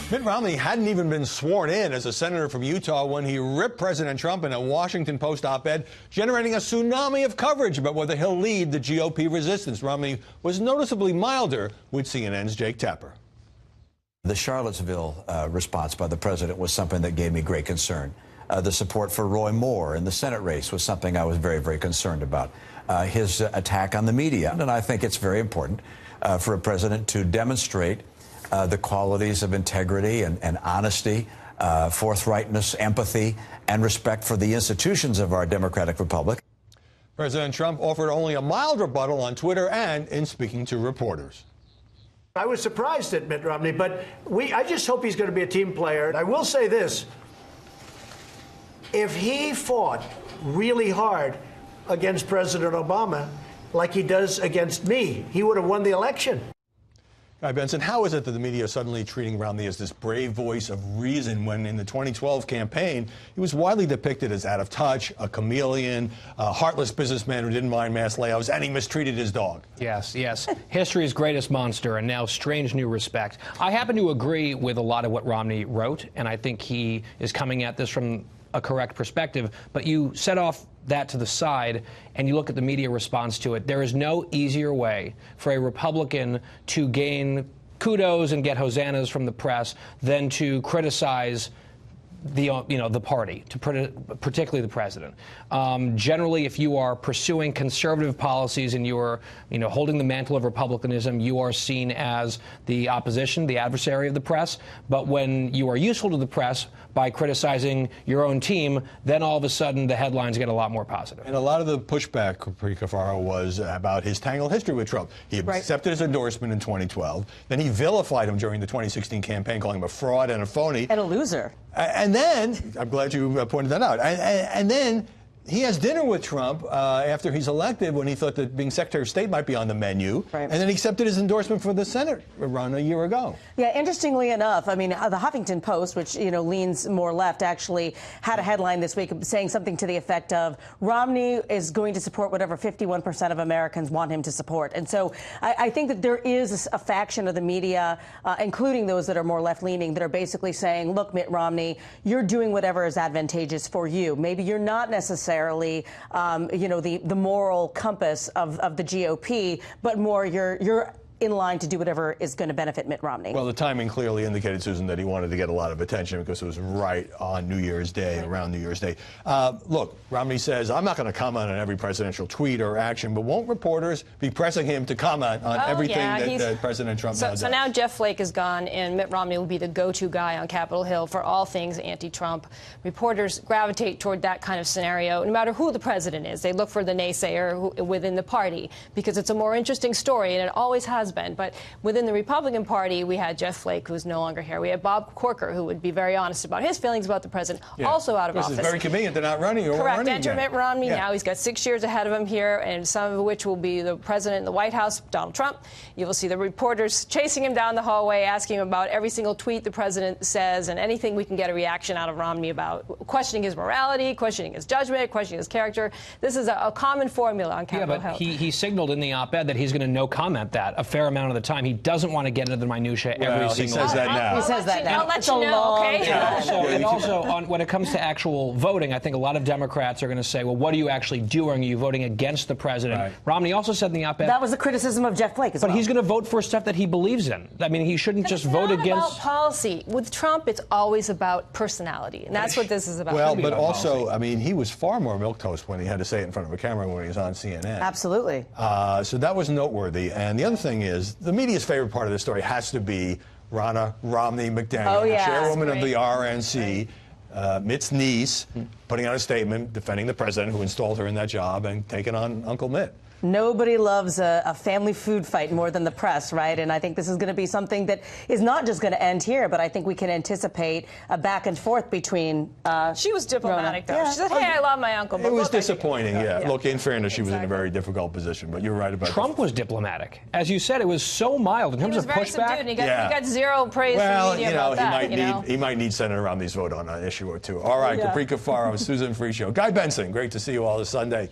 Mitt Romney hadn't even been sworn in as a senator from Utah when he ripped President Trump in a Washington Post op-ed, generating a tsunami of coverage about whether he'll lead the GOP resistance. Romney was noticeably milder with CNN's Jake Tapper. The Charlottesville response by the president was something that gave me great concern. The support for Roy Moore in the Senate race was something I was very, very concerned about. His attack on the media, and I think it's very important for a president to demonstrate the qualities of integrity and honesty, forthrightness, empathy, and respect for the institutions of our democratic republic. President Trump offered only a mild rebuttal on Twitter and in speaking to reporters. I was surprised at Mitt Romney, but I just hope he's going to be a team player. I will say this. If he fought really hard against President Obama, like he does against me, he would have won the election. Guy Benson, how is it that the media is suddenly treating Romney as this brave voice of reason when in the 2012 campaign he was widely depicted as out of touch, a chameleon, a heartless businessman who didn't mind mass layoffs, and he mistreated his dog? Yes, yes. History's greatest monster, and now strange new respect. I happen to agree with a lot of what Romney wrote, and I think he is coming at this from a correct perspective, but you set off that to the side and you look at the media response to it. There is no easier way for a Republican to gain kudos and get hosannas from the press than to criticize the party, particularly the president. Generally, if you are pursuing conservative policies and you are, holding the mantle of republicanism, you are seen as the opposition, the adversary of the press. But when you are useful to the press by criticizing your own team, then all of a sudden the headlines get a lot more positive. And a lot of the pushback, Cafaro, was about his tangled history with Trump. He accepted his endorsement in 2012. Then he vilified him during the 2016 campaign, calling him a fraud and a phony. And a loser. And then, I'm glad you pointed that out, and then he has dinner with Trump after he's elected when he thought that being Secretary of State might be on the menu. Right. And then he accepted his endorsement for the Senate run a year ago. Yeah, interestingly enough, I mean, the Huffington Post, which, leans more left, actually had a headline this week saying something to the effect of Romney is going to support whatever 51% of Americans want him to support. And so I think that there is a faction of the media, including those that are more left-leaning, that are basically saying, look, Mitt Romney, you're doing whatever is advantageous for you. Maybe you're not necessarily the moral compass of the GOP, but more you're in line to do whatever is going to benefit Mitt Romney. Well, the timing clearly indicated, Susan, that he wanted to get a lot of attention because it was right on New Year's Day, around New Year's Day. Look, Romney says, I'm not going to comment on every presidential tweet or action, but won't reporters be pressing him to comment on everything that President Trump now does? So now Jeff Flake is gone, and Mitt Romney will be the go-to guy on Capitol Hill for all things anti-Trump. Reporters gravitate toward that kind of scenario, no matter who the president is. They look for the naysayer within the party because it's a more interesting story, and it always has been. But within the Republican Party, we had Jeff Flake, who's no longer here. We had Bob Corker, who would be very honest about his feelings about the president, also out of office. It's very convenient they're not running. Correct. Enter Mitt Romney now. He's got 6 years ahead of him here, and some of which will be the president in the White House, Donald Trump. You will see the reporters chasing him down the hallway, asking him about every single tweet the president says and anything we can get a reaction out of Romney about, questioning his morality, questioning his judgment, questioning his character. This is a common formula on Capitol Hill. But he signaled in the op-ed that he's going to no comment that a fair amount of the time. He doesn't want to get into the minutia every single time. He says that now. He says that now. I'll let you know, okay? And also, when it comes to actual voting, I think a lot of Democrats are going to say, well, what are you actually doing? Are you voting against the president? Right. Romney also said in the op-ed. That was the criticism of Jeff Flake as well. But he's going to vote for stuff that he believes in. I mean, he shouldn't just vote against. It's not about policy. With Trump, it's always about personality. And that's what this is about. Well, but also, I mean, he was far more milquetoast when he had to say it in front of a camera when he was on CNN. Absolutely. So that was noteworthy. And the other thing is, the media's favorite part of this story has to be Ronna Romney McDaniel, chairwoman of the RNC, Mitt's niece, putting out a statement defending the president who installed her in that job and taking on Uncle Mitt. Nobody loves a family food fight more than the press, right? And I think this is going to be something that is not just going to end here, but I think we can anticipate a back and forth between She was diplomatic, though. She said, hey, I love my uncle. It was disappointing, Look, in fairness, she was in a very difficult position, but you're right about Trump was diplomatic. As you said, it was so mild in terms of pushback. Subdued, and he got zero praise from the media about that. He might need Senator Romney's vote on an issue or two. All right, Capri Cafaro, Susan Free Show. Guy Benson, great to see you all this Sunday.